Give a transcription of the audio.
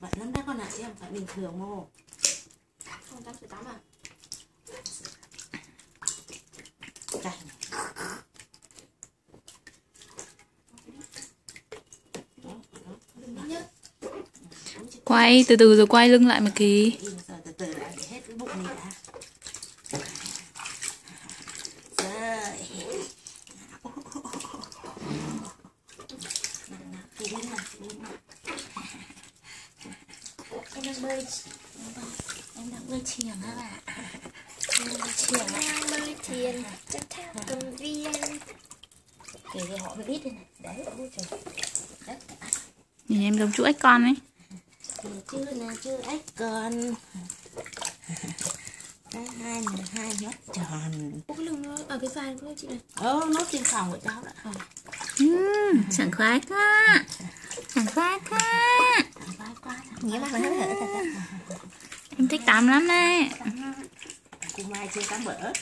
Vậy lắm đó con ạ, chứ không phải bình thường mô. Không tắm sữa tắm à? Cay. Quay từ từ rồi quay lưng lại mà Kỳ. Rồi từ từ đã để hết cái bụng này đã. Rồi. Kỳ lên nào, kỳ lên nào. Em đang bơi. Em đang bơi chiềng hả bà? Đang bơi thiền chắc theo công viên. Kể về họ mới biết đây này. Đấy, ôi trời. Đấy. Nhìn em giống chú ếch con ấy. Chứ là chứ ếch con. Hai mắt tròn. Ủa cái lưng nó ở cái vai của chị này. Nốt trên phòng của cháu đã. Sảng khoái quá. Sảng khoái quá. Vai quá. Nghĩa mà nó hở thật. Em thích tắm lắm đấy. Cô Mai chưa tắm bữa.